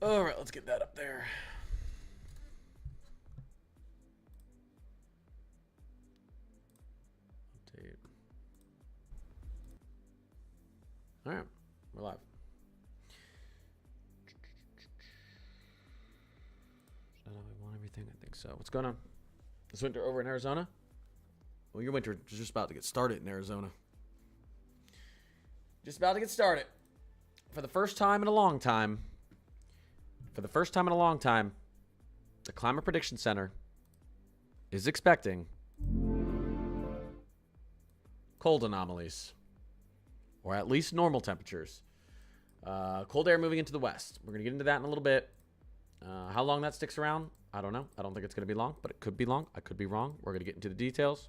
All right, let's get that up there. Update. All right, we're live. We want everything. I think so. What's going on? Is winter over in Arizona? Well, your winter is just about to get started in Arizona. Just about to get started. For the first time in a long time, the Climate Prediction Center is expecting cold anomalies, or at least normal temperatures. Cold air moving into the west. We're going to get into that in a little bit. How long that sticks around, I don't know. I don't think it's going to be long, but it could be long. I could be wrong. We're going to get into the details.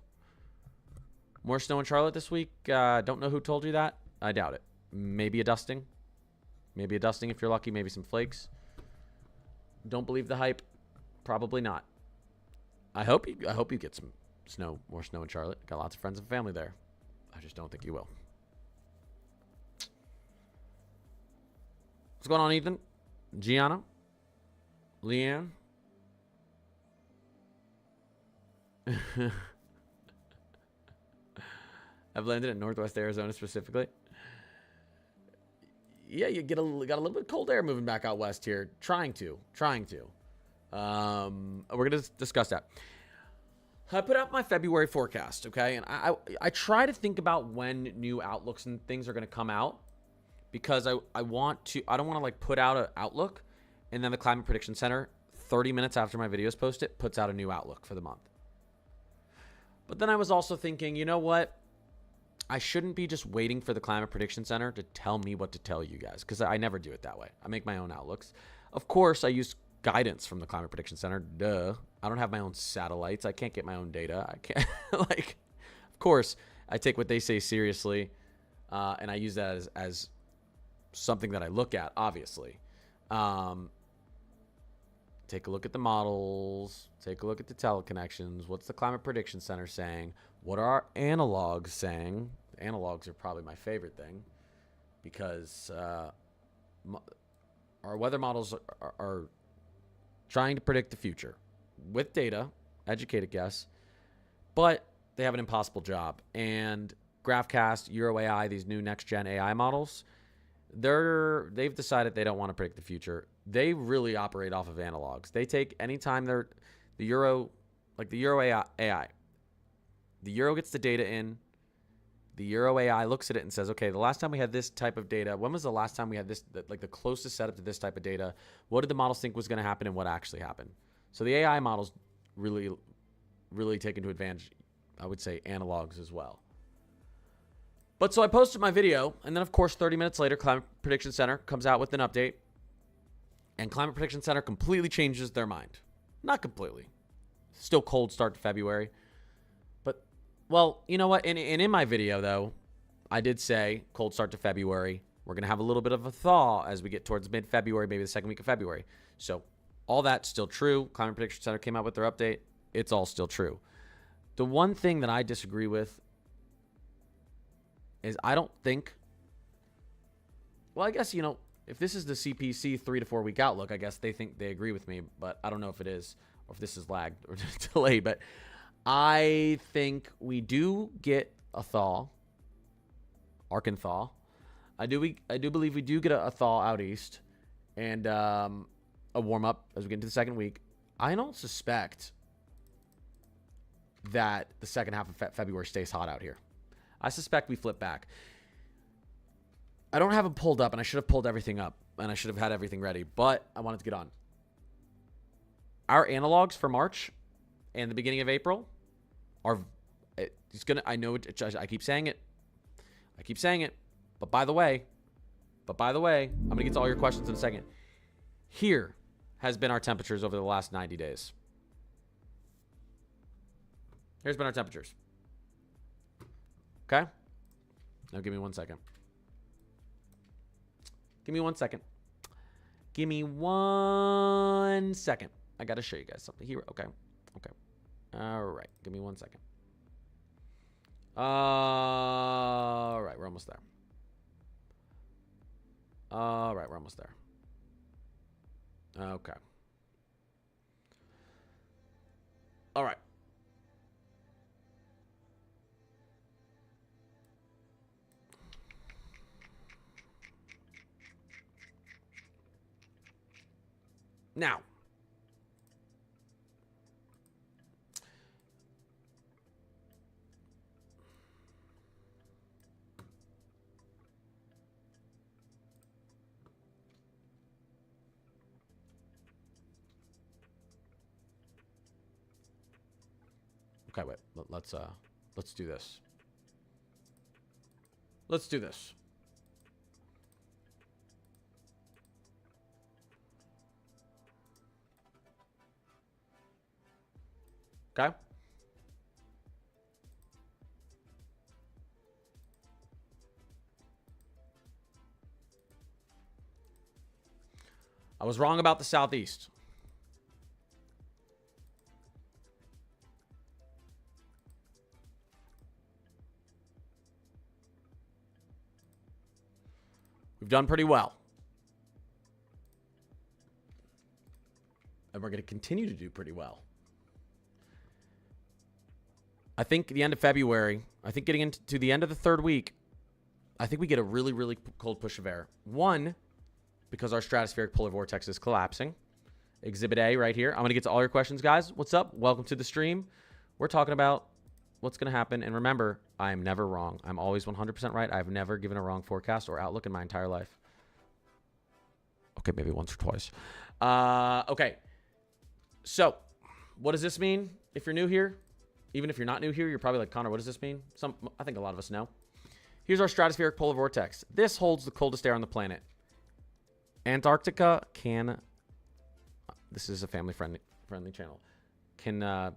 More snow in Charlotte this week. Don't know who told you that. I doubt it. Maybe a dusting. Maybe a dusting if you're lucky. Maybe some flakes. Don't believe the hype. Probably not. I hope you get some snow, more snow in Charlotte. Got lots of friends and family there. I just don't think you will. What's going on, Ethan? Gianna? Leanne? I've landed in Northwest Arizona specifically. Yeah, you got a little bit of cold air moving back out west here. Trying to. We're going to discuss that. I put out my February forecast, okay? And I try to think about when new outlooks and things are going to come out, because I don't want to like put out an outlook and then the Climate Prediction Center 30 minutes after my videos post it puts out a new outlook for the month. But then I was also thinking, you know what? I shouldn't be just waiting for the Climate Prediction Center to tell me what to tell you guys, because I never do it that way. I make my own outlooks. Of course, I use guidance from the Climate Prediction Center. Duh. I don't have my own satellites. I can't get my own data. I can't, like, of course, I take what they say seriously, and I use that as something that I look at, obviously. Take a look at the models. Take a look at the teleconnections. What's the Climate Prediction Center saying? What are our analogs saying? The analogs are probably my favorite thing, because our weather models are trying to predict the future with data, educated guess, but they have an impossible job. And GraphCast, Euro AI, these new next-gen AI models, they've decided they don't want to predict the future. They really operate off of analogs. They take anytime the Euro AI. The Euro gets the data in. The Euro AI looks at it and says, okay, the last time we had this type of data, when was the last time we had this, like the closest setup to this type of data? What did the models think was going to happen and what actually happened? So the AI models really, really take into advantage, I would say, analogs as well. But so I posted my video, and then, of course, 30 minutes later, Climate Prediction Center comes out with an update, and Climate Prediction Center completely changes their mind. Not completely. Still cold start to February. But, well, you know what? And in my video, though, I did say cold start to February. We're going to have a little bit of a thaw as we get towards mid-February, maybe the second week of February. So all that's still true. Climate Prediction Center came out with their update. It's all still true. The one thing that I disagree with is I don't think, well, I guess, you know, if this is the CPC 3 to 4 week outlook, I guess they think they agree with me, but I don't know if it is, or if this is lagged or delayed. But I think we do get a thaw, Arkansas. I do believe we do get a thaw out east, and a warm up as we get into the second week. I don't suspect that the second half of February stays hot out here. I suspect we flip back. I don't have it pulled up, and I should have pulled everything up, and I should have had everything ready, but I wanted to get on. Our analogs for March and the beginning of April are, it's gonna, I know, I keep saying it. But by the way, I'm going to get to all your questions in a second. Here has been our temperatures over the last 90 days. Here's been our temperatures. Okay? Now give me 1 second. Give me 1 second. I got to show you guys something here. Okay. All right. Give me 1 second. All right. We're almost there. Okay. All right. Now, okay, wait. Let's do this. Let's do this. Okay? I was wrong about the southeast. We've done pretty well. And we're going to continue to do pretty well. I think the end of February, I think getting into the end of the third week, I think we get a really, really cold push of air. One, because our stratospheric polar vortex is collapsing. Exhibit A right here. I'm going to get to all your questions, guys. What's up? Welcome to the stream. We're talking about what's going to happen. And remember, I am never wrong. I'm always 100% right. I've never given a wrong forecast or outlook in my entire life. Okay, maybe once or twice. Okay. So, what does this mean if you're new here? Even if you're not new here, you're probably like, Connor, what does this mean? I think a lot of us know. Here's our stratospheric polar vortex. This holds the coldest air on the planet. Antarctica can... This is a family-friendly channel. No.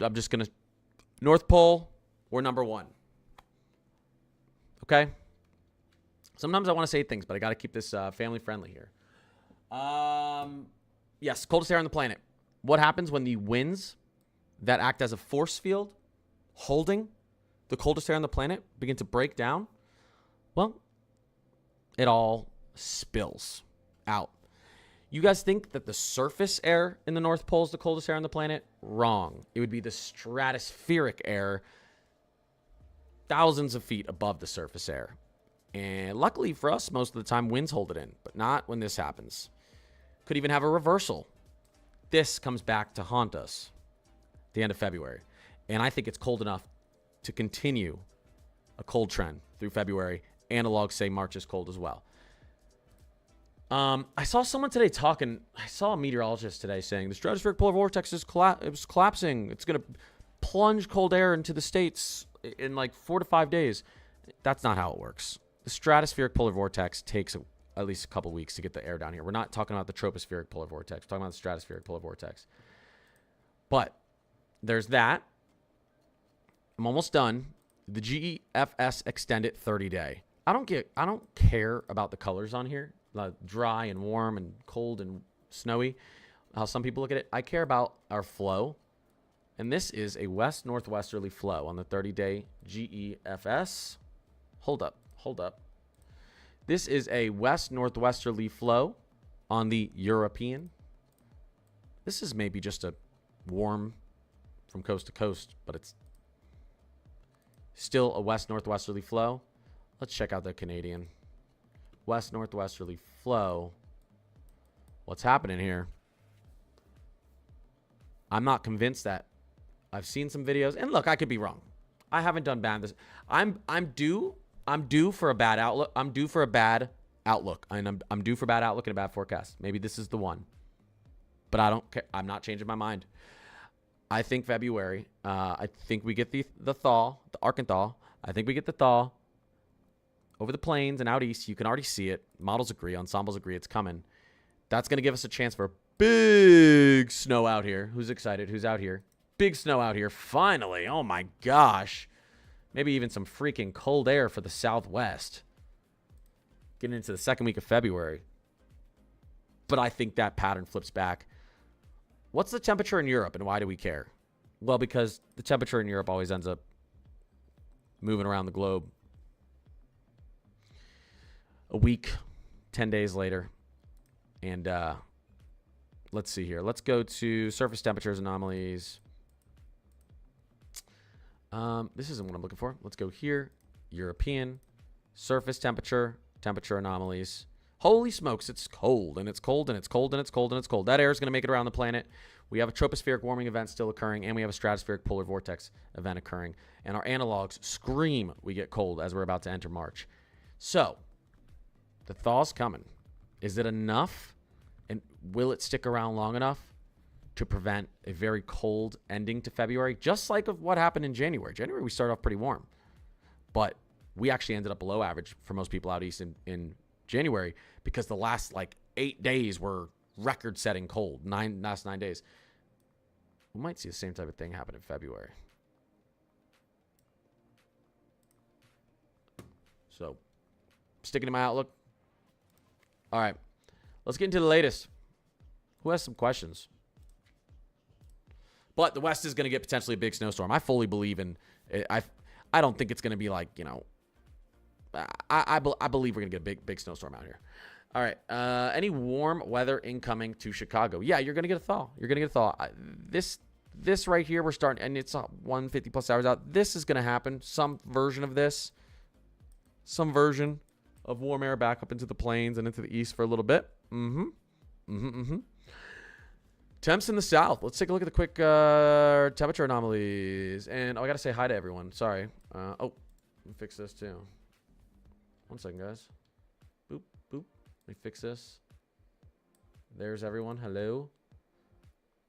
I'm just going to... North Pole, we're number one. Okay? Sometimes I want to say things, but I got to keep this family-friendly here. Yes, coldest air on the planet. What happens when the winds that act as a force field holding the coldest air on the planet begin to break down? Well, it all spills out. You guys think that the surface air in the North Pole is the coldest air on the planet? Wrong. It would be the stratospheric air thousands of feet above the surface air. And luckily for us, most of the time, winds hold it in, but not when this happens. Could even have a reversal. This comes back to haunt us at the end of February. And I think it's cold enough to continue a cold trend through February. Analogs say March is cold as well. I saw someone today talking. I saw a meteorologist today saying the stratospheric polar vortex is collapsing. It's going to plunge cold air into the States in like 4 to 5 days. That's not how it works. The stratospheric polar vortex takes at least a couple weeks to get the air down here. We're not talking about the tropospheric polar vortex. We're talking about the stratospheric polar vortex. But there's that. I'm almost done. The GEFS extended 30-day. I don't care about the colors on here. Dry and warm and cold and snowy. How some people look at it. I care about our flow. And this is a west-northwesterly flow on the 30-day GEFS. Hold up. This is a west-northwesterly flow on the European. This is maybe just a warm from coast to coast, but it's still a west-northwesterly flow. Let's check out the Canadian. West-northwesterly flow. What's happening here? I'm not convinced that. I've seen some videos, and look, I could be wrong. I haven't done bad this. I'm due for a bad outlook. I'm due for a bad outlook. And I'm due for bad outlook and a bad forecast. Maybe this is the one. But I don't care. I'm not changing my mind. I think February. I think we get the thaw, the Arkansas. I think we get the thaw over the plains and out east. You can already see it. Models agree. Ensembles agree. It's coming. That's going to give us a chance for big snow out here. Who's excited? Who's out here? Big snow out here. Finally. Oh, my gosh. Maybe even some freaking cold air for the Southwest. Getting into the second week of February. But I think that pattern flips back. What's the temperature in Europe and why do we care? Well, because the temperature in Europe always ends up moving around the globe. A week, 10 days later. And let's see here. Let's go to surface temperatures anomalies. This isn't what I'm looking for. Let's go here. European surface temperature anomalies. Holy smokes, it's cold, and it's cold, and it's cold, and it's cold, and it's cold. That air is going to make it around the planet. We have a tropospheric warming event still occurring, and we have a stratospheric polar vortex event occurring. And our analogs scream we get cold as we're about to enter March. So, the thaw's coming. Is it enough? And will it stick around long enough to prevent a very cold ending to February? Just like of what happened in January. January, we started off pretty warm. But we actually ended up below average for most people out east in January because the last, 8 days were record-setting cold. Last 9 days. We might see the same type of thing happen in February. So, sticking to my outlook. All right. Let's get into the latest. Who has some questions? But the West is going to get potentially a big snowstorm. I fully believe in it. I don't think it's going to be like, I believe we're going to get a big snowstorm out here. All right. Any warm weather incoming to Chicago? Yeah, you're going to get a thaw. You're going to get a thaw. This right here, we're starting, and it's 150 plus hours out. This is going to happen. Some version of this. Some version of warm air back up into the plains and into the east for a little bit. Temps in the south. Let's take a look at the quick temperature anomalies. And I got to say hi to everyone. Sorry. Let me fix this too. 1 second, guys. Boop, boop. Let me fix this. There's everyone. Hello.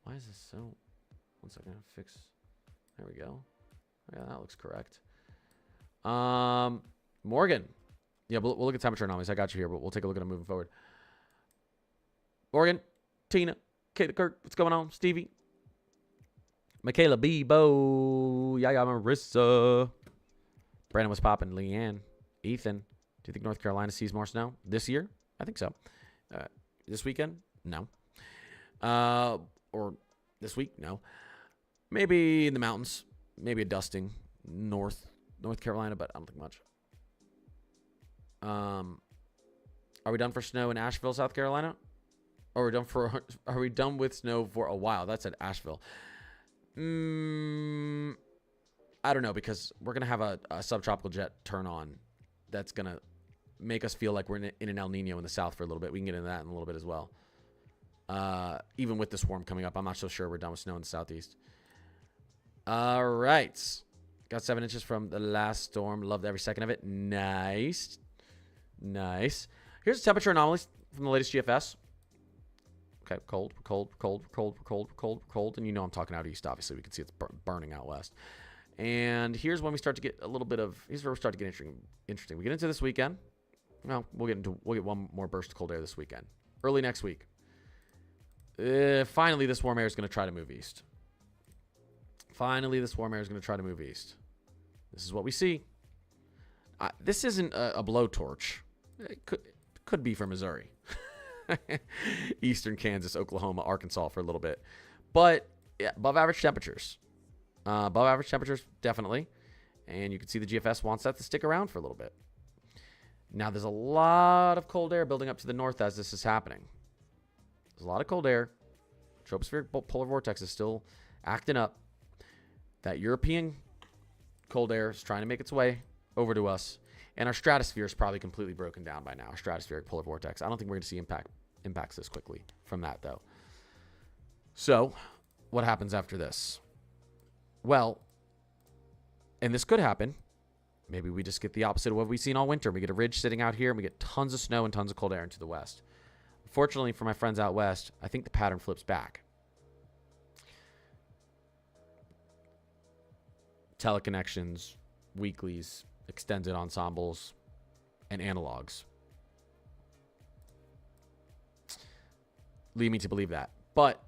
Why is this so... 1 second. Fix. There we go. Yeah, that looks correct. Morgan. Yeah, we'll look at temperature anomalies. I got you here, but we'll take a look at them moving forward. Morgan, Tina, Kate Kirk, what's going on? Stevie, Michaela Bebo, Yaya Marissa, Brandon was popping, Leanne, Ethan. Do you think North Carolina sees more snow this year? I think so. This weekend? No. Or this week? No. Maybe in the mountains. Maybe a dusting. North Carolina, but I don't think much. Are we done for snow in Asheville, South Carolina? Or are we done with snow for a while? That's at Asheville. I don't know, because we're going to have a subtropical jet turn on that's going to make us feel like we're in an El Nino in the south for a little bit. We can get into that in a little bit as well. Even with the swarm coming up, I'm not so sure we're done with snow in the southeast. All right. Got 7 inches from the last storm. Loved every second of it. Nice. Nice. Here's the temperature anomalies from the latest GFS. Okay, cold. And you know I'm talking out east, obviously. We can see it's burning out west. And here's when we start to get a little bit of... Here's where we start to get interesting. We get into this weekend. Well, we'll get one more burst of cold air this weekend. Early next week. Finally, this warm air is going to try to move east. This is what we see. This isn't a blowtorch. It could be for Missouri. Eastern Kansas, Oklahoma, Arkansas for a little bit. But yeah, above average temperatures. Definitely. And you can see the GFS wants that to stick around for a little bit. Now, there's a lot of cold air building up to the north as this is happening. There's a lot of cold air. Tropospheric polar vortex is still acting up. That European cold air is trying to make its way over to us. And our stratosphere is probably completely broken down by now. Our stratospheric polar vortex. I don't think we're going to see impacts this quickly from that, though. So, what happens after this? Well, and this could happen. Maybe we just get the opposite of what we've seen all winter. We get a ridge sitting out here, and we get tons of snow and tons of cold air into the west. Fortunately for my friends out west, I think the pattern flips back. Teleconnections, weeklies, extended ensembles, and analogs lead me to believe that. But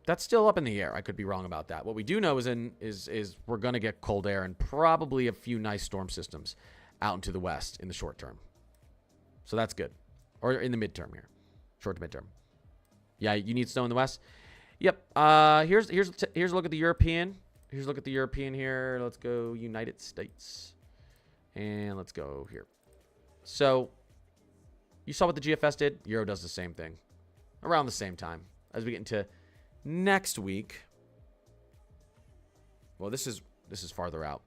that's still up in the air. I could be wrong about that. What we do know is we're going to get cold air and probably a few nice storm systems out into the west in the short term. So that's good. Or in the midterm here. Short to midterm. Yeah, you need snow in the west. Yep. Here's a look at the European. Here's a look at the European here. Let's go United States. And let's go here. So You saw what the GFS did? Euro does the same thing. Around the same time. As we get into next week. Well, this is farther out.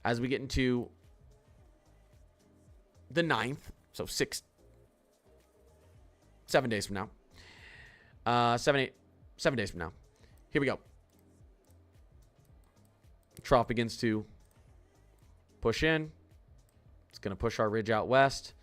As we get into the 9th, so 7 days from now. 7 days from now. Here we go. Trough begins to push in. It's going to push our ridge out west.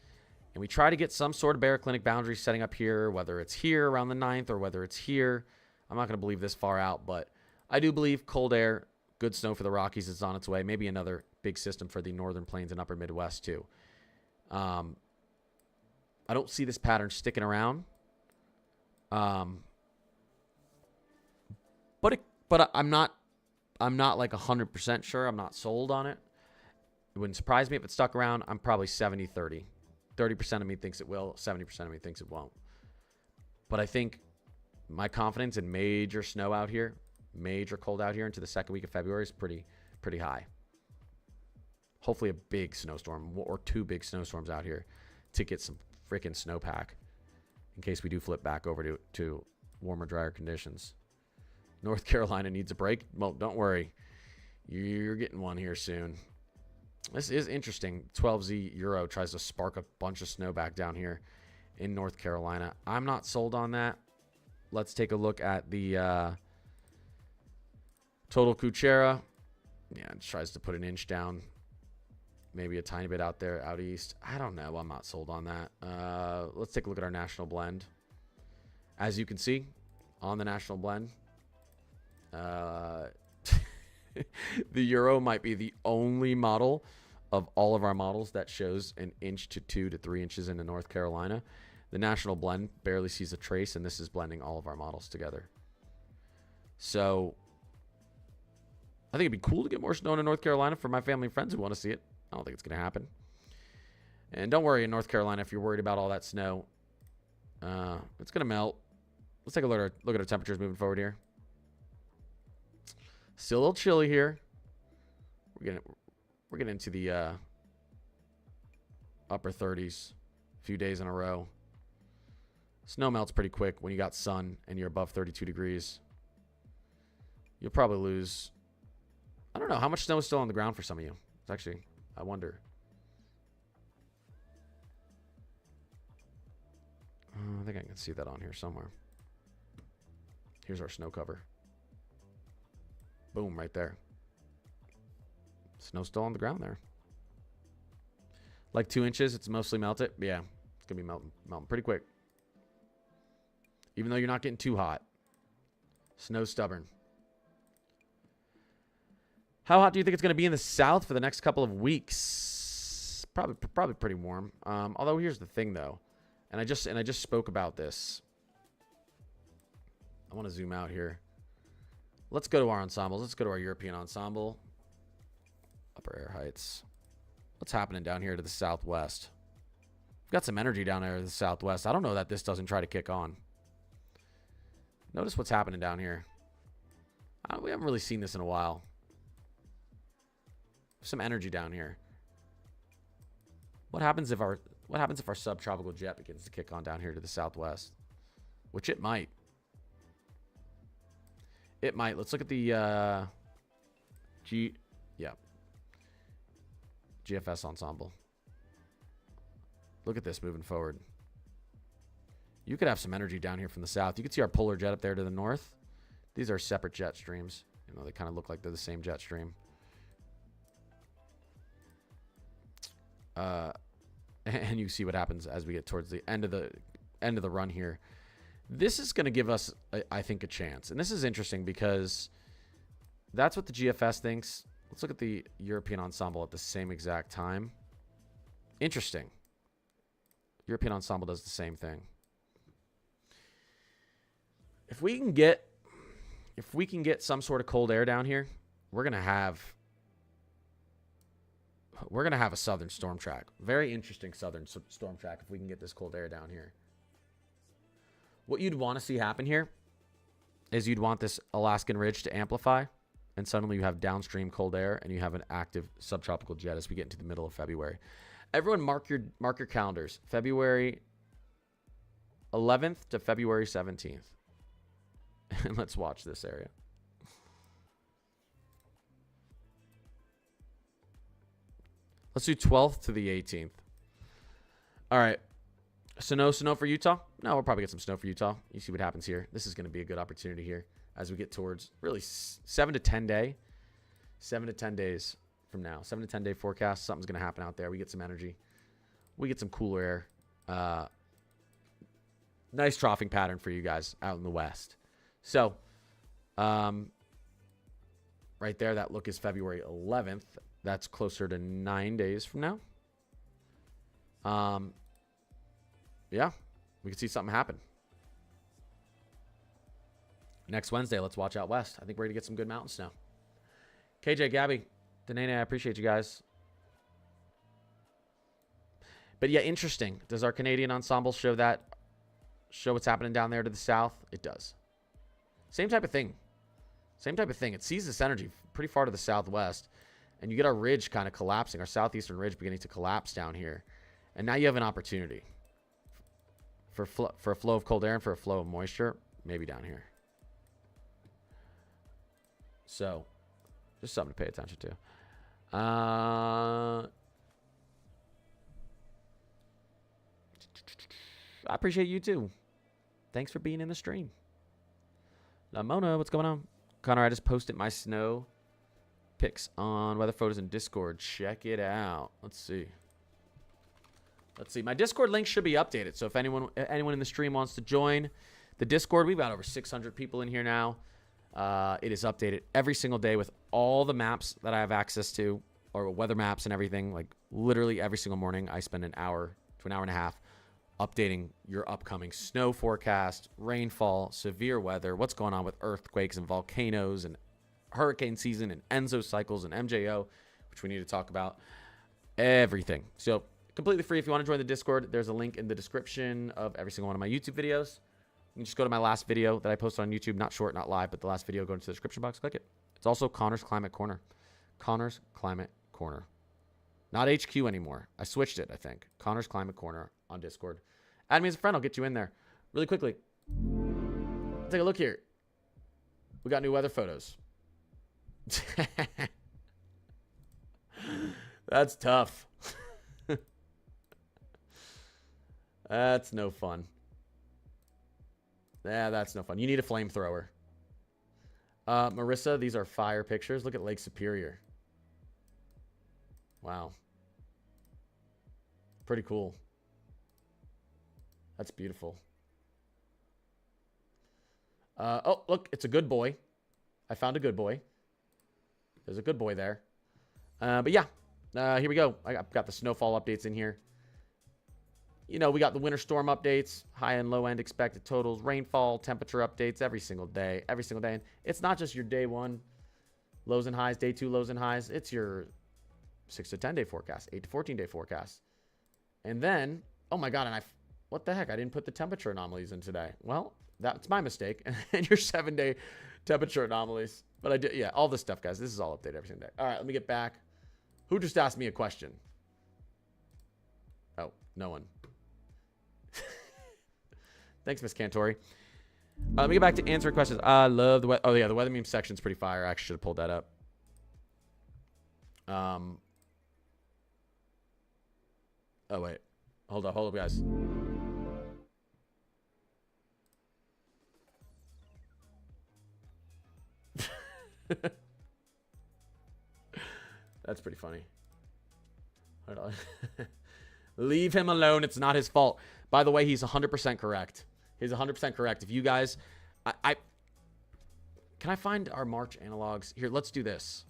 And we try to get some sort of baroclinic boundary setting up here, whether it's here around the 9th or whether it's here. I'm not going to believe this far out, but I do believe cold air, good snow for the Rockies is on its way. Maybe another big system for the northern plains and upper Midwest too. I don't see this pattern sticking around. But I'm not like 100% sure. I'm not sold on it. It wouldn't surprise me if it stuck around. I'm probably 70-30. 30% of me thinks it will. 70% of me thinks it won't. But I think my confidence in major snow out here, major cold out here into the second week of February is pretty high. Hopefully a big snowstorm or 2 big snowstorms out here to get some freaking snowpack in case we do flip back over to warmer, drier conditions. North Carolina needs a break. Well, don't worry. You're getting one here soon. This is interesting. 12Z Euro tries to spark a bunch of snow back down here in North Carolina. I'm not sold on that. Let's take a look at the total Kuchera. Yeah, it tries to put an inch down. Maybe a tiny bit out there, out east. I don't know. I'm not sold on that. Let's take a look at our national blend. As you can see, on the national blend, the Euro might be the only model of all of our models that shows an inch to 2 to 3 inches into North Carolina. The national blend barely sees a trace, and this is blending all of our models together. So I think it'd be cool to get more snow in North Carolina for my family and friends who want to see it. I don't think it's going to happen. And don't worry in North Carolina if you're worried about all that snow. It's going to melt. Let's take a look at our temperatures moving forward here. Still a little chilly here. We're getting into the upper 30s a few days in a row. Snow melts pretty quick when you got sun and you're above 32 degrees. You'll probably lose, I don't know, how much snow is still on the ground for some of you? It's actually, I wonder. I think I can see that on here somewhere. Here's our snow cover. Boom, right there. Snow still on the ground there. Like 2 inches, it's mostly melted. Yeah, it's going to be melting pretty quick. Even though you're not getting too hot. Snow's stubborn. How hot do you think it's going to be in the south for the next couple of weeks? Probably pretty warm. Although here's the thing though. And I just spoke about this. I want to zoom out here. Let's go to our ensembles. Let's go to our European ensemble. Upper air heights. What's happening down here to the southwest? We've got some energy down there to the southwest. I don't know that this doesn't try to kick on. Notice what's happening down here. We haven't really seen this in a while. Some energy down here. What happens if our subtropical jet begins to kick on down here to the southwest? Which it might. It might. Let's look at the GFS ensemble. Look at this moving forward. You could have some energy down here from the south. You can see our polar jet up there to the north. These are separate jet streams. You know, they kind of look like they're the same jet stream. And you see what happens as we get towards the end of the run here. This is going to give us, I think, a chance. And this is interesting because that's what the GFS thinks. Let's look at the European ensemble at the same exact time. Interesting. European ensemble does the same thing. If we can get some sort of cold air down here, we're going to have a southern storm track. Very interesting southern storm track if we can get this cold air down here. What you'd want to see happen here is you'd want this Alaskan ridge to amplify, and suddenly you have downstream cold air and you have an active subtropical jet as we get into the middle of February. Everyone mark your calendars. February 11th to February 17th. And let's watch this area. Let's do 12th to the 18th. All right. So no snow for Utah? No, we'll probably get some snow for Utah. You see what happens here. This is going to be a good opportunity here as we get towards really 7 to 10 days from now. 7 to 10 day forecast. Something's going to happen out there. We get some energy. We get some cooler air. Nice troughing pattern for you guys out in the west. So, right there, that look is February 11th. That's closer to 9 days from now. Yeah, we could see something happen. Next Wednesday, let's watch out west. I think we're going to get some good mountain snow. KJ, Gabby, Denene, I appreciate you guys. But yeah, interesting. Does our Canadian ensemble show what's happening down there to the south? It does. Same type of thing. Same type of thing. It sees this energy pretty far to the southwest. And you get our ridge kind of collapsing, our southeastern ridge beginning to collapse down here. And now you have an opportunity for a flow of cold air and for a flow of moisture, maybe down here. So, just something to pay attention to. I appreciate you too. Thanks for being in the stream. Mona, what's going on? Connor, I just posted my snow pics on weather photos in Discord. Check it out. Let's see. My Discord link should be updated. So if anyone in the stream wants to join the Discord, we've got over 600 people in here now. It is updated every single day with all the maps that I have access to, or weather maps and everything. Like literally every single morning, I spend an hour to an hour and a half updating your upcoming snow forecast, rainfall, severe weather, what's going on with earthquakes and volcanoes and hurricane season and ENSO cycles and MJO, which we need to talk about. Everything. So completely free. If you want to join the Discord, there's a link in the description of every single one of my YouTube videos. You can just go to my last video that I posted on YouTube. Not short, not live, but the last video. Go into the description box. Click it. It's also Connor's Climate Corner. Connor's Climate Corner. Not HQ anymore. I switched it, I think. Connor's Climate Corner on Discord. Add me as a friend. I'll get you in there. Really quickly. Take a look here. We got new weather photos. That's tough. That's no fun. Yeah, that's no fun. You need a flamethrower. Marissa, these are fire pictures. Look at Lake Superior. Wow. Pretty cool. That's beautiful. Oh, look, it's a good boy. I found a good boy. There's a good boy there. But yeah, here we go. I've got the snowfall updates in here. You know, we got the winter storm updates, high and low end expected totals, rainfall, temperature updates every single day. And it's not just your day one lows and highs, day two lows and highs. It's your 6 to 10 day forecast, 8 to 14 day forecast. And then, oh my God, what the heck? I didn't put the temperature anomalies in today. Well, that's my mistake. And your 7 day temperature anomalies. But I did, yeah, all this stuff, guys. This is all updated every single day. All right, let me get back. Who just asked me a question? Oh, no one. Thanks, Miss Cantori. Let me get back to answering questions. I love the weather. Oh, yeah, the weather meme section's pretty fire. I actually should have pulled that up. Oh, wait. Hold up, guys. That's pretty funny. Hold on. Leave him alone. It's not his fault. By the way, he's 100% correct. He's 100% correct. If you guys, can I find our March analogs here? Let's do this.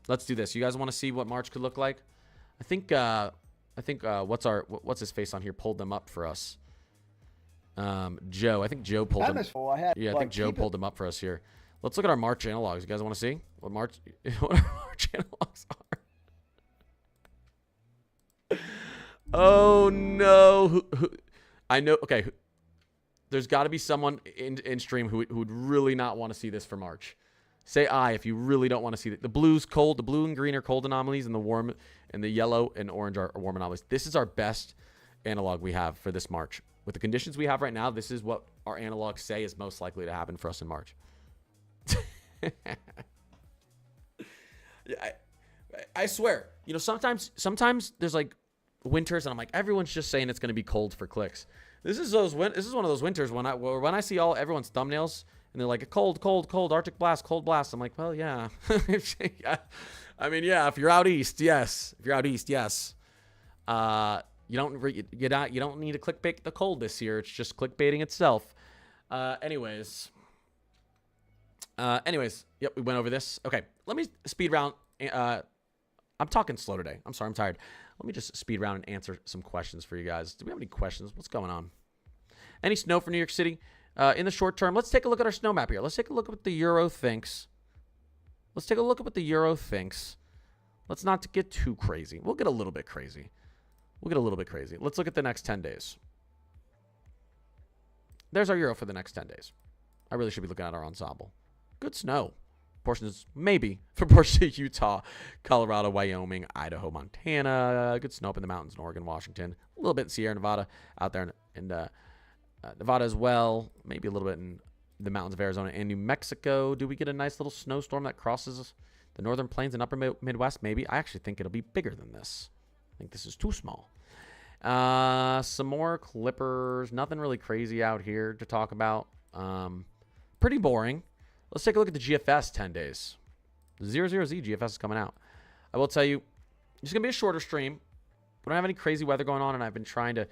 You guys want to see what March could look like? I think what's his face on here pulled them up for us. Joe. I think Joe pulled them. Yeah, I think Joe pulled them up for us here. Let's look at our March analogs. You guys want to see what our March analogs are? Oh no! I know. Okay, there's got to be someone in stream who would really not want to see this for March. Say I if you really don't want to see it. The blue's cold. The blue and green are cold anomalies, and the yellow and orange are warm anomalies. This is our best analog we have for this March. With the conditions we have right now, this is what our analogs say is most likely to happen for us in March. I swear, you know, sometimes there's like winters and I'm like, everyone's just saying it's going to be cold for clicks. This is one of those winters when I see everyone's thumbnails and they're like cold, Arctic blast, cold blast. I'm like, well, yeah. Yeah. I mean, yeah, if you're out east, yes. If you're out east, yes. You don't need to clickbait the cold this year. It's just clickbaiting itself. Anyways, yep, we went over this. Okay, let me speed round. I'm talking slow today. I'm sorry, I'm tired. Let me just speed around and answer some questions for you guys. Do we have any questions? What's going on? Any snow for New York City? In the short term, let's take a look at our snow map here. Let's take a look at what the Euro thinks. Let's not get too crazy. We'll get a little bit crazy. Let's look at the next 10 days. There's our Euro for the next 10 days. I really should be looking at our ensemble. Good snow. Portions, maybe, for portions of Utah, Colorado, Wyoming, Idaho, Montana. Good snow up in the mountains in Oregon, Washington. A little bit in Sierra Nevada out there in Nevada as well. Maybe a little bit in the mountains of Arizona and New Mexico. Do we get a nice little snowstorm that crosses the northern plains and upper Midwest? Maybe. I actually think it'll be bigger than this. I think this is too small. Some more Clippers. Nothing really crazy out here to talk about. Pretty boring. Let's take a look at the GFS 10 days. 00Z GFS is coming out. I will tell you, it's going to be a shorter stream. We don't have any crazy weather going on, and I've been trying to...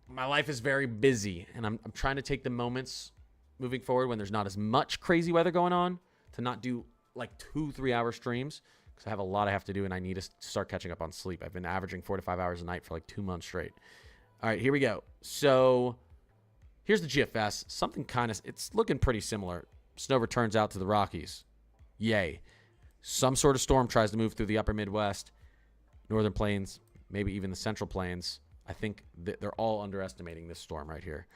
My life is very busy, and I'm trying to take the moments moving forward when there's not as much crazy weather going on to not do like 2-3 hour streams because I have a lot I have to do, and I need to start catching up on sleep. I've been averaging 4 to 5 hours a night for like 2 months straight. All right, here we go. So... here's the GFS. Something kind of, it's looking pretty similar. Snow returns out to the Rockies. Yay. Some sort of storm tries to move through the upper Midwest, northern plains, maybe even the central plains. I think that they're all underestimating this storm right here.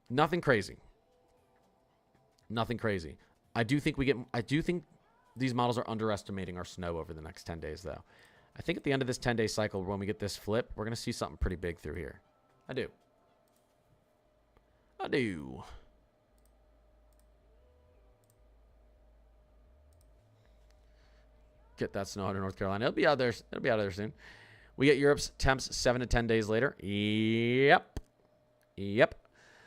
Nothing crazy. I do think these models are underestimating our snow over the next 10 days, though. I think at the end of this 10-day cycle, when we get this flip, we're going to see something pretty big through here. I do. Get that snow out of North Carolina. It'll be out there soon. We get Europe's temps 7 to 10 days later. Yep.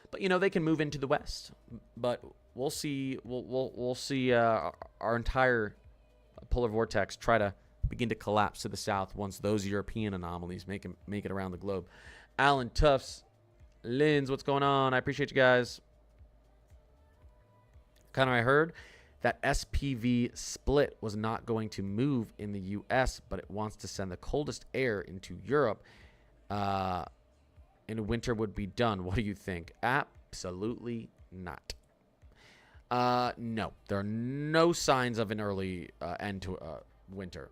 But you know they can move into the west. But we'll see. We'll see our entire polar vortex try to begin to collapse to the south once those European anomalies make it around the globe. Alan Tufts. Linz, what's going on? I appreciate you guys. Kind of, I heard that SPV split was not going to move in the U.S., but it wants to send the coldest air into Europe. In winter would be done. What do you think? Absolutely not. No, there are no signs of an early end to winter.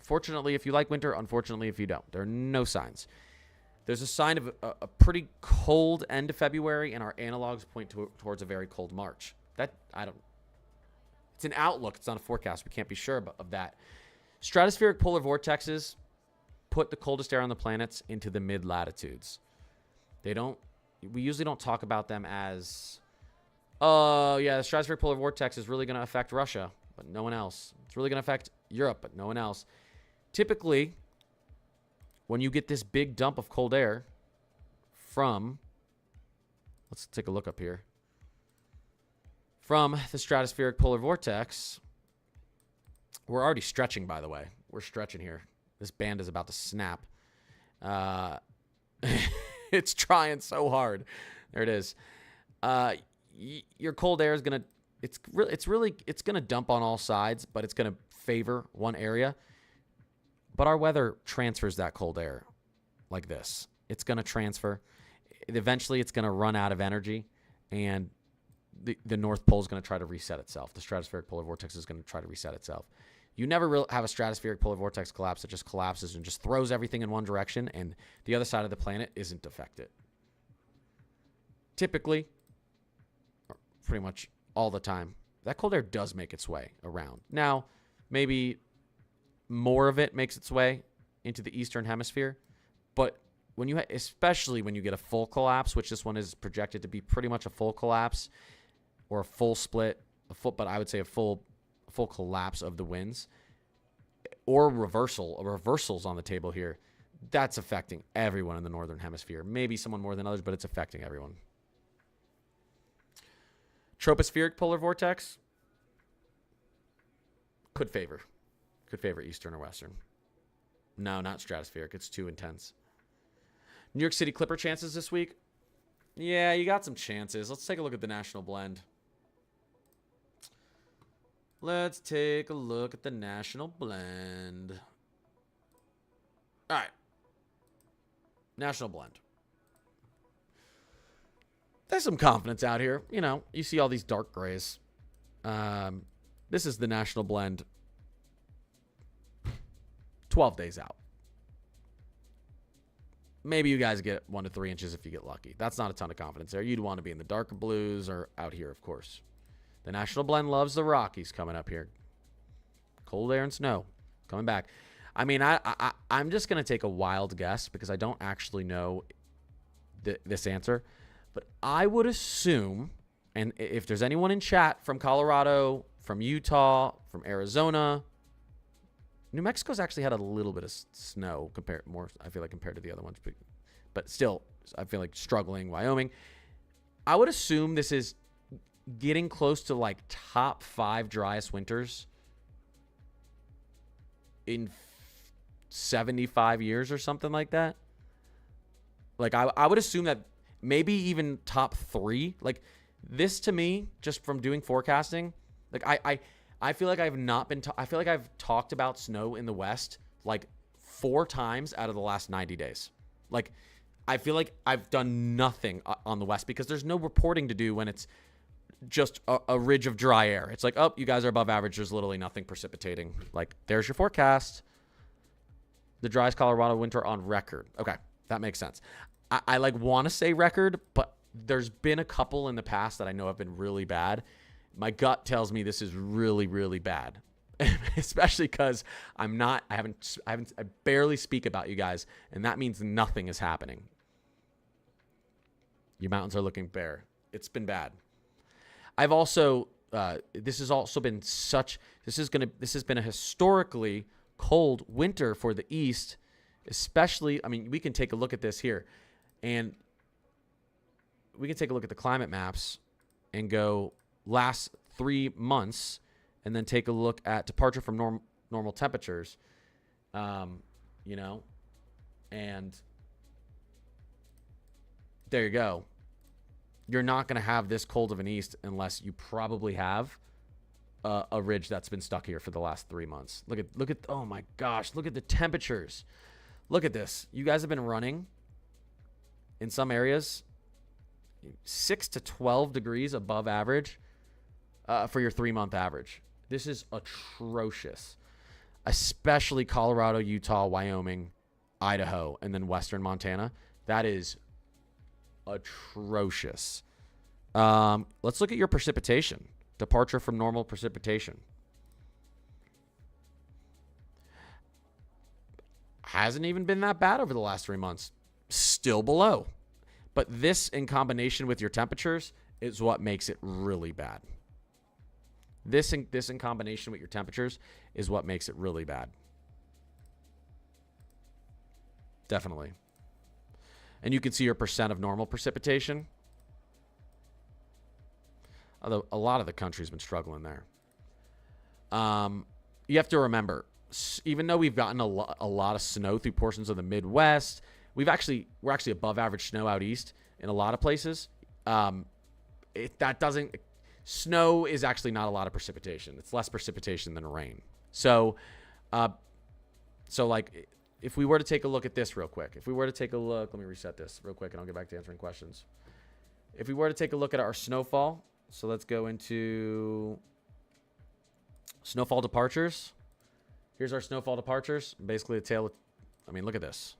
Fortunately, if you like winter, unfortunately, if you don't, there are no signs. There's a sign of a pretty cold end of February, and our analogs point towards a very cold March. It's an outlook. It's not a forecast. We can't be sure of that. Stratospheric polar vortexes put the coldest air on the planets into the mid-latitudes. We usually don't talk about them as, oh, yeah, the stratospheric polar vortex is really going to affect Russia, but no one else. It's really going to affect Europe, but no one else. Typically... when you get this big dump of cold air from, let's take a look up here, from the stratospheric polar vortex, we're already stretching, by the way. We're stretching here. This band is about to snap. It's trying so hard. There it is. Your cold air is going to, it's going to dump on all sides, but it's going to favor one area. But our weather transfers that cold air like this. It's going to transfer. Eventually, it's going to run out of energy, and the North Pole is going to try to reset itself. The stratospheric polar vortex is going to try to reset itself. You never really have a stratospheric polar vortex collapse that just collapses and just throws everything in one direction, and the other side of the planet isn't affected. Typically, pretty much all the time, that cold air does make its way around. Now, maybe... more of it makes its way into the eastern hemisphere, But when you, especially when you get a full collapse, which this one is projected to be pretty much a full collapse or a full split, but I would say a full collapse of the winds or reversals on the table here. That's affecting everyone in the northern hemisphere. Maybe someone more than others, but it's affecting everyone. Tropospheric polar vortex could favor eastern or western. No, not stratospheric. It's too intense. New York City Clipper chances this week. Yeah, you got some chances. Let's take a look at the national blend. Let's take a look at the national blend. All right. National blend. There's some confidence out here. You know, you see all these dark grays. This is the national blend 12 days out. Maybe you guys get 1 to 3 inches if you get lucky. That's not a ton of confidence there. You'd want to be in the darker blues or out here, of course. The national blend loves the Rockies coming up here. Cold air and snow coming back. I mean, I'm just going to take a wild guess because I don't actually know this answer. But I would assume, and if there's anyone in chat from Colorado, from Utah, from Arizona, New Mexico's actually had a little bit of snow compared to the other ones. But still, I feel like struggling. Wyoming. I would assume this is getting close to like top 5 driest winters in 75 years or something like that. Like I would assume that maybe even top 3. Like this to me, just from doing forecasting, like I feel like I feel like I've talked about snow in the West like 4 times out of the last 90 days. Like I feel like I've done nothing on the West because there's no reporting to do when it's just a ridge of dry air. It's like, oh, you guys are above average. There's literally nothing precipitating. Like, there's your forecast. The driest Colorado winter on record. Okay, that makes sense. I like want to say record, but there's been a couple in the past that I know have been really bad. My gut tells me this is really, really bad, especially because I barely speak about you guys, and that means nothing is happening. Your mountains are looking bare. It's been bad. I've also this has been a historically cold winter for the East, especially. I mean, we can take a look at this here, and we can take a look at the climate maps and go last 3 months, and then take a look at departure from normal temperatures. You know, and there you go. You're not going to have this cold of an East unless you probably have a ridge that's been stuck here for the last 3 months. Look at, oh my gosh, look at the temperatures. Look at this. You guys have been running in some areas 6 to 12 degrees above average for your 3-month average. This is atrocious, especially Colorado, Utah, Wyoming, Idaho, and then Western Montana. That is atrocious. Let's look at your precipitation. Departure from normal precipitation. Hasn't even been that bad over the last 3 months. Still below. But this in combination with your temperatures is what makes it really bad. This in combination with your temperatures is what makes it really bad. Definitely. And you can see your percent of normal precipitation. Although a lot of the country's been struggling there. You have to remember, even though we've gotten a lot of snow through portions of the Midwest, we're actually above average snow out east in a lot of places. Snow is actually not a lot of precipitation. It's less precipitation than rain. So like, if we were to take a look at this real quick, let me reset this real quick and I'll get back to answering questions. If we were to take a look at our snowfall, so let's go into snowfall departures. Here's our snowfall departures. Basically, look at this.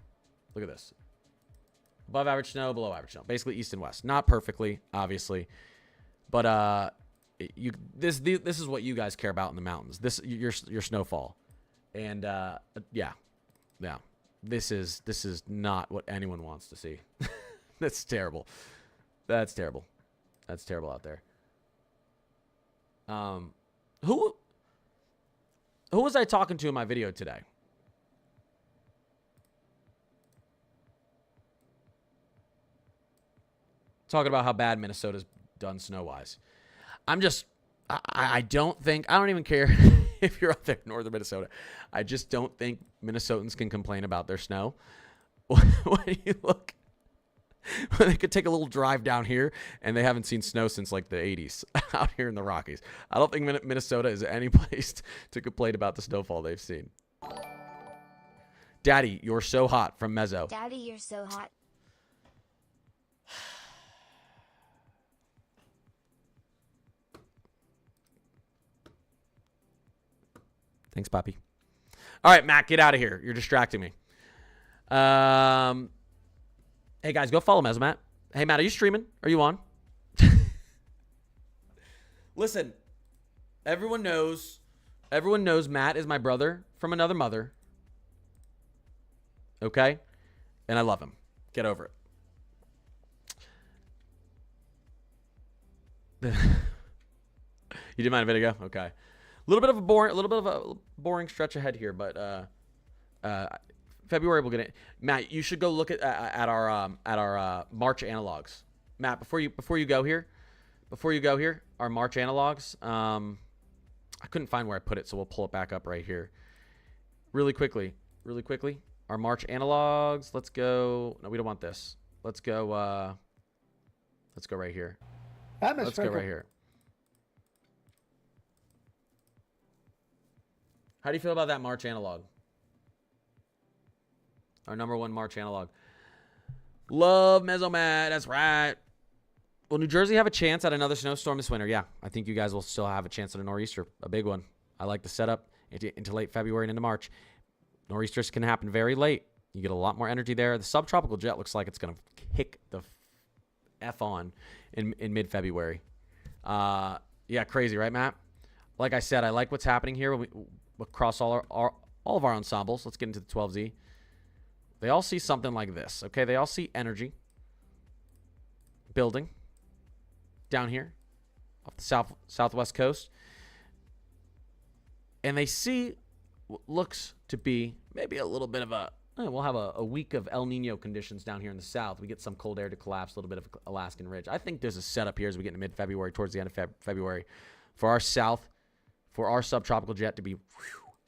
Look at this. Above average snow, below average snow. Basically, east and west. Not perfectly, obviously, but this is what you guys care about in the mountains. This your snowfall, and yeah. this is not what anyone wants to see. That's terrible. That's terrible. That's terrible out there. Who was I talking to in my video today? Talking about how bad Minnesota's done snow-wise. I don't even care if you're up there in northern Minnesota. I just don't think Minnesotans can complain about their snow. When you look, they could take a little drive down here, and they haven't seen snow since like the 80s out here in the Rockies. I don't think Minnesota is any place to complain about the snowfall they've seen. Daddy, you're so hot from Mezzo. Daddy, you're so hot. Thanks, Poppy. All right, Matt, get out of here. You're distracting me. Hey, guys, go follow Mezzo, Matt. Hey, Matt, are you streaming? Are you on? Listen, everyone knows Matt is my brother from another mother. Okay? And I love him. Get over it. You did mind a minute ago? Okay. A little bit of a boring stretch ahead here, but February we'll get it. Matt, you should go look at our March analogs. Matt, before you go here, our March analogs. I couldn't find where I put it, so we'll pull it back up right here. Really quickly, our March analogs. Let's go. No, we don't want this. Let's go right here. Let's go right here. How do you feel about that March analog? Our number one March analog. Love Mesomat. That's right. Will New Jersey have a chance at another snowstorm this winter? Yeah, I think you guys will still have a chance at a nor'easter, a big one. I like the setup into late February and into March. Nor'easters can happen very late. You get a lot more energy there. The subtropical jet looks like it's going to kick the F on in mid-February. Yeah, crazy, right, Matt? Like I said, I like what's happening here across all of our ensembles. Let's get into the 12Z. They all see something like this, okay? They all see energy building down here off the southwest coast. And they see what looks to be maybe a little bit of we'll have a week of El Nino conditions down here in the south. We get some cold air to collapse, a little bit of Alaskan ridge. I think there's a setup here as we get into mid-February, towards the end of February, for our subtropical jet to be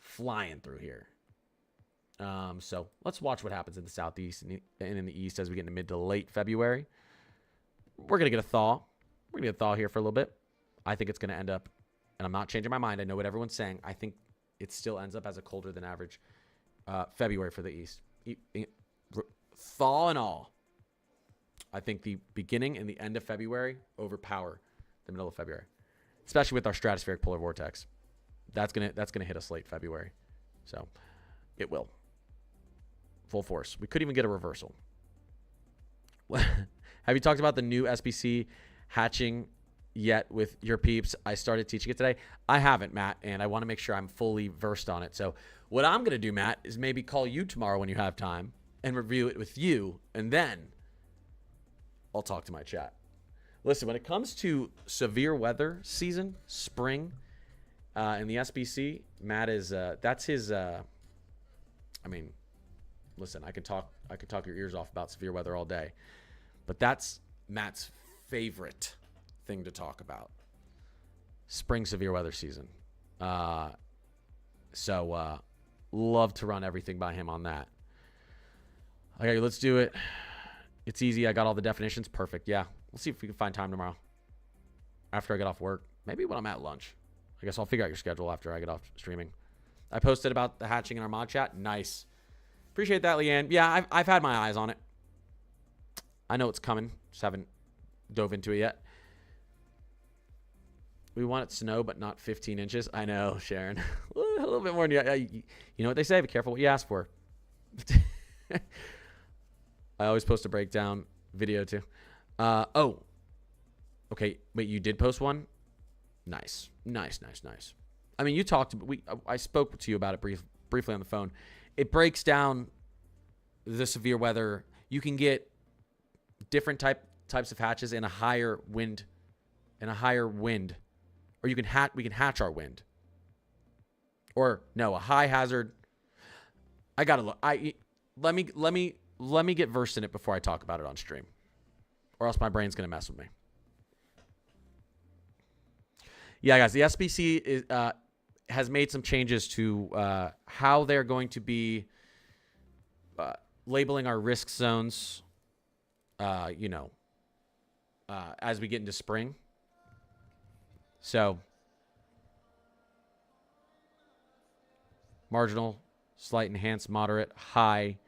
flying through here. So let's watch what happens in the southeast and in the east as we get into mid to late February. We're going to get a thaw. We're going to get a thaw here for a little bit. I think it's going to end up, and I'm not changing my mind. I know what everyone's saying. I think it still ends up as a colder than average February for the east. Thaw and all. I think the beginning and the end of February overpower the middle of February, especially with our stratospheric polar vortex. That's gonna hit us late February, so it will. Full force. We could even get a reversal. Have you talked about the new SBC hatching yet with your peeps? I started teaching it today. I haven't, Matt, and I want to make sure I'm fully versed on it. So what I'm going to do, Matt, is maybe call you tomorrow when you have time and review it with you, and then I'll talk to my chat. Listen, when it comes to severe weather season, spring, in the SBC, Matt is that's his. Listen, I could talk your ears off about severe weather all day, but that's Matt's favorite thing to talk about. Spring severe weather season. So love to run everything by him on that. Okay, let's do it. It's easy. I got all the definitions. Perfect. Yeah. We'll see if we can find time tomorrow after I get off work. Maybe when I'm at lunch. I guess I'll figure out your schedule after I get off streaming. I posted about the hatching in our mod chat. Nice. Appreciate that, Leanne. Yeah, I've had my eyes on it. I know it's coming. Just haven't dove into it yet. We want it snow, but not 15 inches. I know, Sharon. A little bit more. You know what they say? Be careful what you ask for. I always post a breakdown video too. Oh. Okay, wait, you did post one? Nice. I mean, I spoke to you about it briefly on the phone. It breaks down the severe weather, you can get different types of hatches in a higher wind, or we can hatch our wind, or no, a high hazard. I gotta look. Let me get versed in it before I talk about it on stream, or else my brain's gonna mess with me. Yeah, guys, the SBC has made some changes to how they're going to be labeling our risk zones, as we get into spring. So, marginal, slight, enhanced, moderate, high.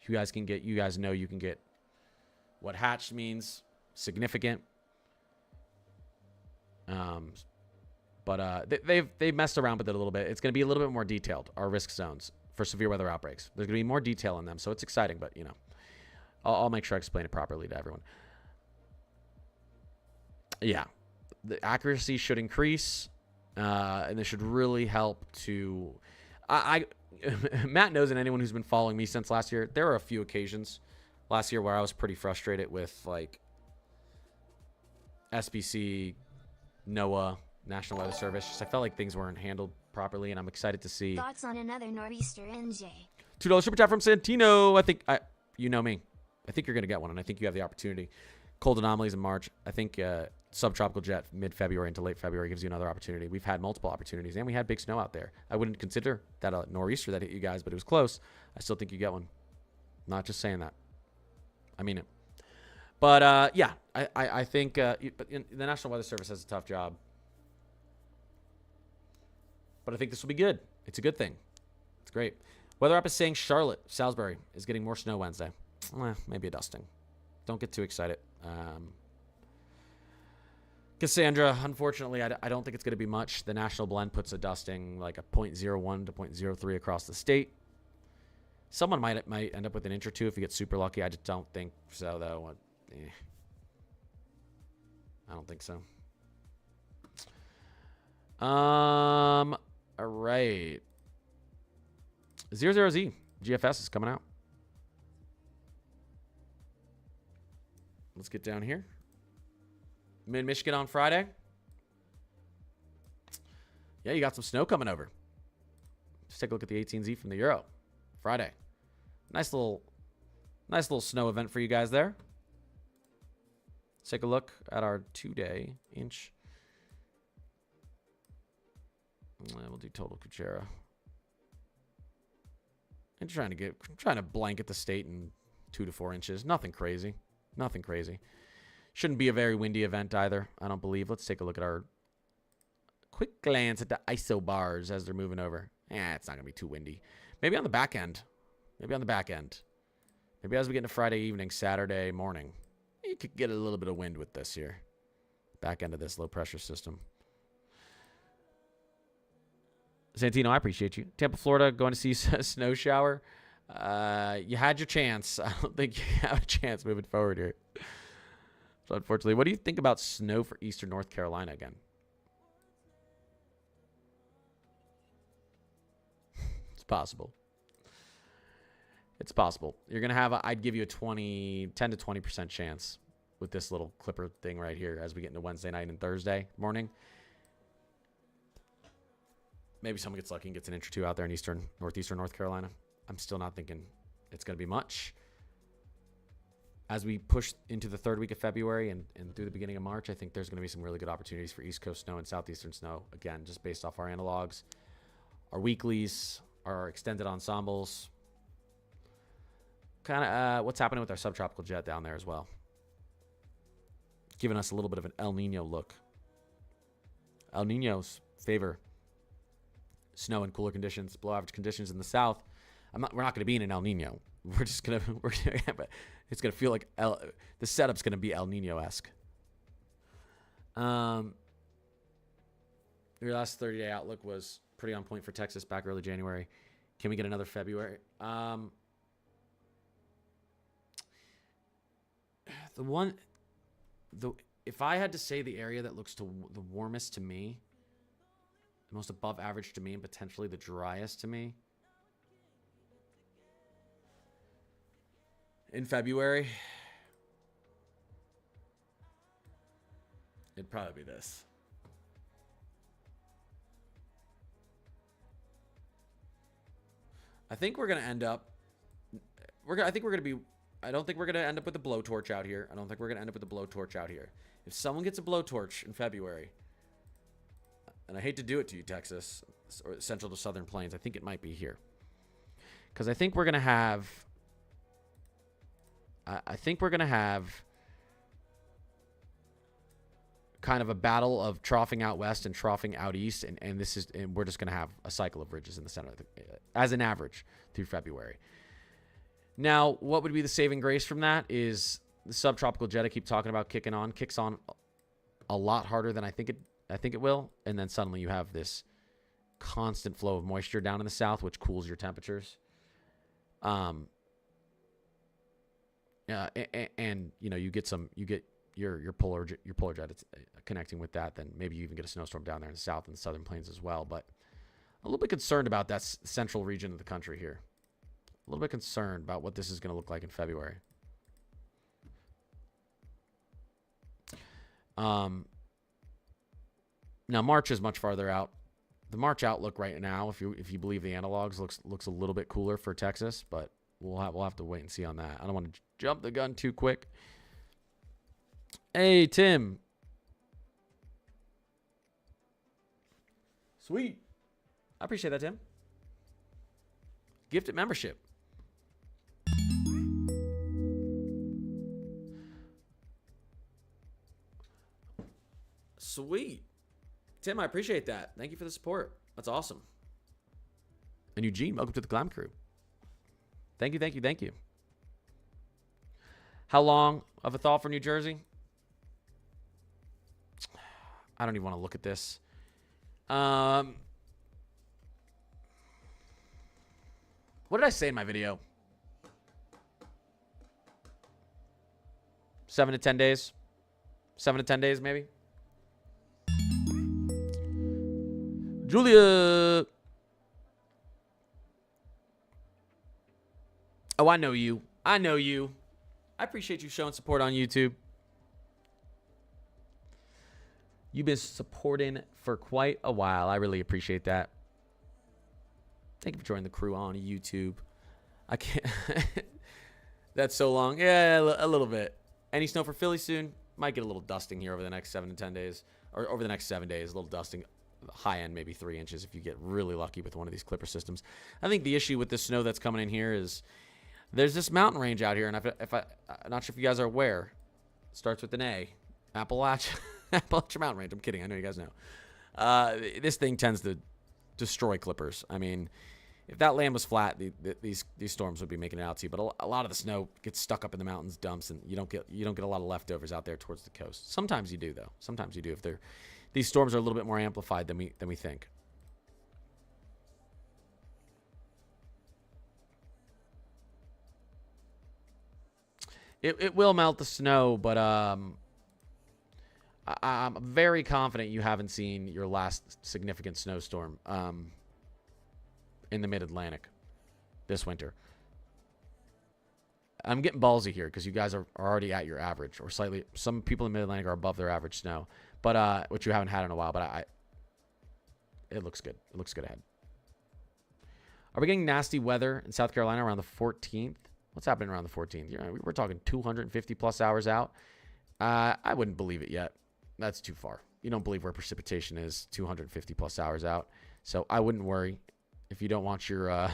You guys know you can get what hatched means, significant. But they've messed around with it a little bit. It's going to be a little bit more detailed, our risk zones for severe weather outbreaks. There's going to be more detail in them, so it's exciting, but, I'll make sure I explain it properly to everyone. Yeah. The accuracy should increase, and this should really help to... Matt knows, and anyone who's been following me since last year, there were a few occasions last year where I was pretty frustrated with, like, SBC, NOAA, National Weather Service. Just, I felt like things weren't handled properly, and I'm excited to see... Thoughts on another nor'easter, NJ? $2 super chat from Santino. You know me. I think you're going to get one, and I think you have the opportunity. Cold anomalies in March. I think subtropical jet mid-February into late February gives you another opportunity. We've had multiple opportunities, and we had big snow out there. I wouldn't consider that a nor'easter that hit you guys, but it was close. I still think you get one. Not just saying that. I mean it. But, yeah, I think but the National Weather Service has a tough job. But I think this will be good. It's a good thing. It's great. Weather App is saying Charlotte, Salisbury is getting more snow Wednesday. Maybe a dusting. Don't get too excited. Cassandra, unfortunately, I don't think it's going to be much. The National Blend puts a dusting like a 0.01 to 0.03 across the state. Someone might end up with an inch or two if you get super lucky. I just don't think so, though. I don't think so. All right. 00Z GFS is coming out. Let's get down here. Mid-Michigan on Friday. Yeah, you got some snow coming over. Just take a look at the 18Z from the Euro. Friday. Nice little snow event for you guys there. Let's take a look at our 2-day inch. We'll do total Kuchera. And trying to blanket the state in 2 to 4 inches. Nothing crazy. Nothing crazy. Shouldn't be a very windy event either, I don't believe. Let's take a look at our quick glance at the ISO bars as they're moving over. It's not going to be too windy. Maybe on the back end. Maybe as we get into Friday evening, Saturday morning, you could get a little bit of wind with this here. Back end of this low pressure system. Santino, I appreciate you. Tampa, Florida, going to see a snow shower. You had your chance. I don't think you have a chance moving forward here. So unfortunately, what do you think about snow for eastern North Carolina again? It's possible. It's possible. You're going to have, I'd give you a 10 to 20% chance with this little clipper thing right here as we get into Wednesday night and Thursday morning. Maybe someone gets lucky and gets an inch or two out there in northeastern North Carolina. I'm still not thinking it's going to be much. As we push into the third week of February and through the beginning of March, I think there's going to be some really good opportunities for East Coast snow and Southeastern snow. Again, just based off our analogs, our weeklies, our extended ensembles. Kind of what's happening with our subtropical jet down there as well. Giving us a little bit of an El Nino look. El Ninos favor snow and cooler conditions, below average conditions in the south. We're not going to be in an El Nino. It's going to feel like the setup's going to be El Nino-esque. Your last 30-day outlook was pretty on point for Texas back early January. Can we get another February? If I had to say the area that looks the warmest to me, the most above average to me, and potentially the driest to me, in February, it'd probably be this. I think we're gonna end up. I think we're gonna be. I don't think we're gonna end up with a blowtorch out here. I don't think we're gonna end up with a blowtorch out here. If someone gets a blowtorch in February, and I hate to do it to you, Texas, or Central to Southern Plains, I think it might be here, because I think we're gonna have. I think we're gonna have kind of a battle of troughing out west and troughing out east, and we're just going to have a cycle of ridges in the center as an average through February. Now, what would be the saving grace from that is the subtropical jet I keep talking about kicks on a lot harder than I think it will, and then suddenly you have this constant flow of moisture down in the south, which cools your temperatures. And you know, you get your polar jet connecting with that, then maybe you even get a snowstorm down there in the south and the southern plains as well. But a little bit concerned about that central region of the country here. A little bit concerned about what this is going to look like in February. Now March is much farther out. The March outlook right now, if you believe the analogs, looks a little bit cooler for Texas, but we'll have to wait and see on that. I don't want to jump the gun too quick. Hey, Tim. Sweet. I appreciate that, Tim. Gifted membership. Sweet. Tim, I appreciate that. Thank you for the support. That's awesome. And Eugene, welcome to the Glam Crew. Thank you, thank you, thank you. How long of a thought for New Jersey? I don't even want to look at this. What did I say in my video? 7 to 10 days? 7 to 10 days, maybe? Julia. Oh, I know you. I know you. I appreciate you showing support on YouTube. You've been supporting for quite a while. I really appreciate that. Thank you for joining the crew on YouTube. I can't. That's so long. Yeah, a little bit. Any snow for Philly soon? Might get a little dusting here over the next 7 to 10 days. Or over the next 7 days. A little dusting. High end, maybe 3 inches if you get really lucky with one of these clipper systems. I think the issue with the snow that's coming in here is there's this mountain range out here. And I'm not sure if you guys are aware. It starts with an A. Appalachia Mountain Range. I'm kidding. I know you guys know. This thing tends to destroy clippers. I mean, if that land was flat, these storms would be making it out to you. But a lot of the snow gets stuck up in the mountains, dumps, and you don't get a lot of leftovers out there towards the coast. Sometimes you do, though. Sometimes you do if these storms are a little bit more amplified than we think. It will melt the snow, but I'm very confident you haven't seen your last significant snowstorm in the mid-Atlantic this winter. I'm getting ballsy here because you guys are already at your average, or slightly. Some people in mid-Atlantic are above their average snow, but which you haven't had in a while. But it looks good. It looks good ahead. Are we getting nasty weather in South Carolina around the 14th? What's happening around the 14th? You know, we're talking 250 plus hours out. I wouldn't believe it yet. That's too far. You don't believe where precipitation is 250 plus hours out. So I wouldn't worry. If you don't want your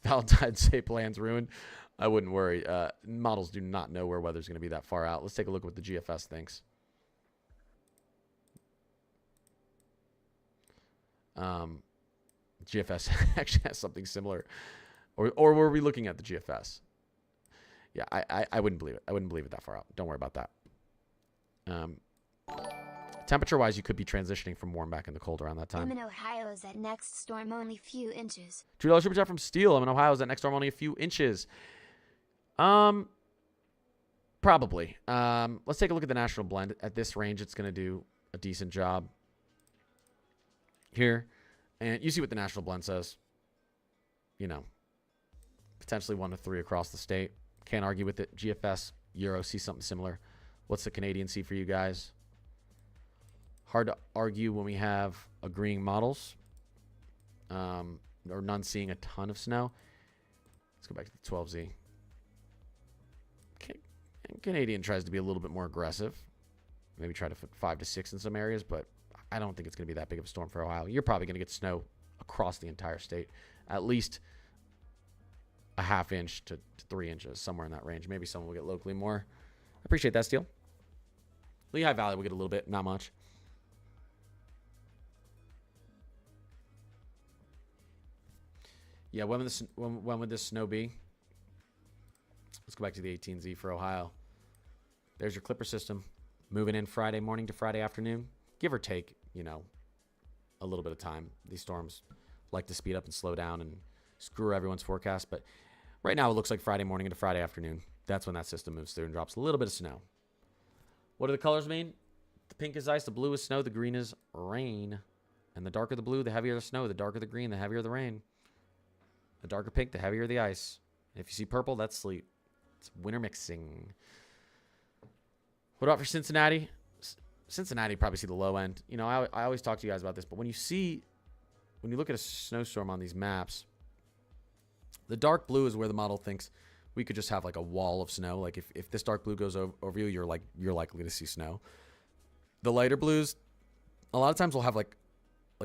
Valentine's Day plans ruined, I wouldn't worry. Models do not know where weather's going to be that far out. Let's take a look at what the GFS thinks. GFS actually has something similar. Or were we looking at the GFS? Yeah, I wouldn't believe it. I wouldn't believe it that far out. Don't worry about that. Temperature-wise, you could be transitioning from warm back into cold around that time. I'm in Ohio is at next storm only few inches. $2 super chat from Steel. I'm in Ohio is that next storm only a few inches. Probably. Let's take a look at the national blend. At this range, it's going to do a decent job here. And you see what the national blend says. You know, potentially 1 to 3 across the state. Can't argue with it. GFS, Euro, see something similar. What's the Canadian see for you guys? Hard to argue when we have agreeing models. Or none seeing a ton of snow. Let's go back to the 12Z. Canadian tries to be a little bit more aggressive. Maybe try to put 5 to 6 in some areas, but I don't think it's going to be that big of a storm for Ohio. You're probably going to get snow across the entire state. At least a ½ inch to 3 inches, somewhere in that range. Maybe someone will get locally more. I appreciate that, Steel. Lehigh Valley will get a little bit, not much. Yeah, when would this snow be? Let's go back to the 18Z for Ohio. There's your Clipper system. Moving in Friday morning to Friday afternoon. Give or take, you know, a little bit of time. These storms like to speed up and slow down and screw everyone's forecast. But right now it looks like Friday morning into Friday afternoon. That's when that system moves through and drops a little bit of snow. What do the colors mean? The pink is ice, the blue is snow, the green is rain. And the darker the blue, the heavier the snow. The darker the green, the heavier the rain. The darker pink, the heavier the ice. And if you see purple, that's sleet. It's winter mixing. What about for Cincinnati? Cincinnati probably see the low end. You know, I always talk to you guys about this, but when you look at a snowstorm on these maps, the dark blue is where the model thinks we could just have like a wall of snow. Like if this dark blue goes over you, you're likely to see snow. The lighter blues, a lot of times we'll have like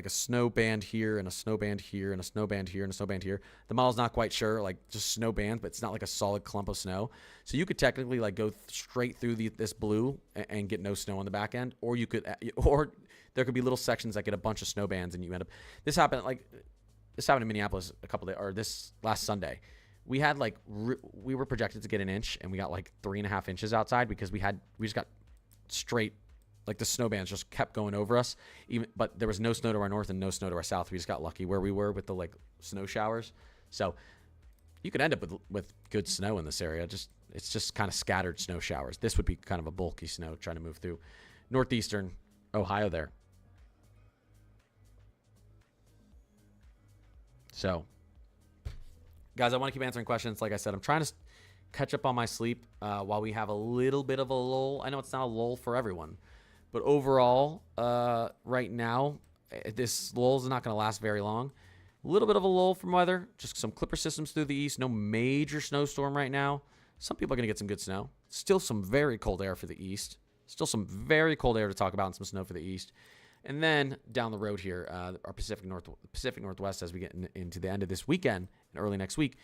a snow band here and a snow band here and a snow band here and a snow band here. The model's not quite sure, like just snow bands, but it's not like a solid clump of snow. So you could technically like go straight through this blue and get no snow on the back end, or there could be little sections that get a bunch of snow bands and you end up. This happened in Minneapolis this last Sunday. We had we were projected to get an inch and we got like 3.5 inches outside because we just got straight. Like the snow bands just kept going over us, but there was no snow to our north and no snow to our south. We just got lucky where we were with the snow showers. So you could end up with good snow in this area. It's just kind of scattered snow showers. This would be kind of a bulky snow trying to move through northeastern Ohio there. So, guys, I want to keep answering questions. Like I said, I'm trying to catch up on my sleep while we have a little bit of a lull. I know it's not a lull for everyone. But overall, right now, this lull is not going to last very long. A little bit of a lull from weather. Just some Clipper systems through the east. No major snowstorm right now. Some people are going to get some good snow. Still some very cold air for the east. Still some very cold air to talk about and some snow for the east. And then down the road here, our Pacific Northwest, as we get into the end of this weekend and early next week,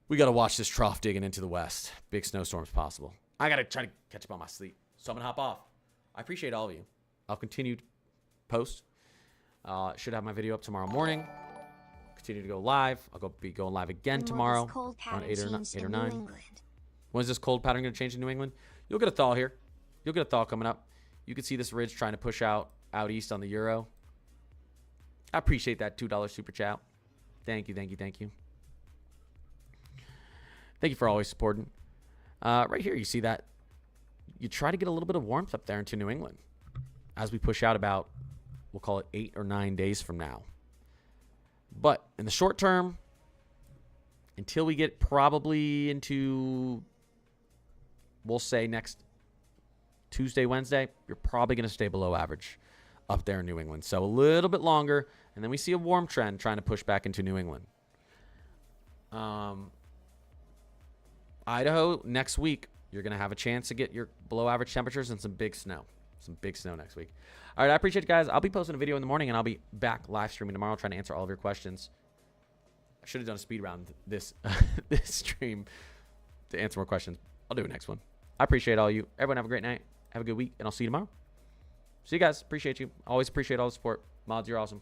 we got to watch this trough digging into the west. Big snowstorms possible. I got to try to catch up on my sleep. So I'm going to hop off. I appreciate all of you. I'll continue to post. Should have my video up tomorrow morning. Continue to go live. I'll be going live again tomorrow around 8 or 9. When is this cold pattern going to change in New England? You'll get a thaw here. You'll get a thaw coming up. You can see this ridge trying to push out east on the Euro. I appreciate that $2 super chat. Thank you. Thank you for always supporting. Right here, you see that. You try to get a little bit of warmth up there into New England as we push out about, we'll call it 8 or 9 days from now. But in the short term, until we get probably into, we'll say next Tuesday, Wednesday, you're probably going to stay below average up there in New England. So a little bit longer, and then we see a warm trend trying to push back into New England. Idaho, next week, you're going to have a chance to get your below average temperatures and some big snow. Some big snow next week. All right, I appreciate you guys. I'll be posting a video in the morning, and I'll be back live streaming tomorrow trying to answer all of your questions. I should have done a speed round this stream to answer more questions. I'll do it next one. I appreciate all you. Everyone have a great night. Have a good week, and I'll see you tomorrow. See you guys. Appreciate you. Always appreciate all the support. Mods, you're awesome.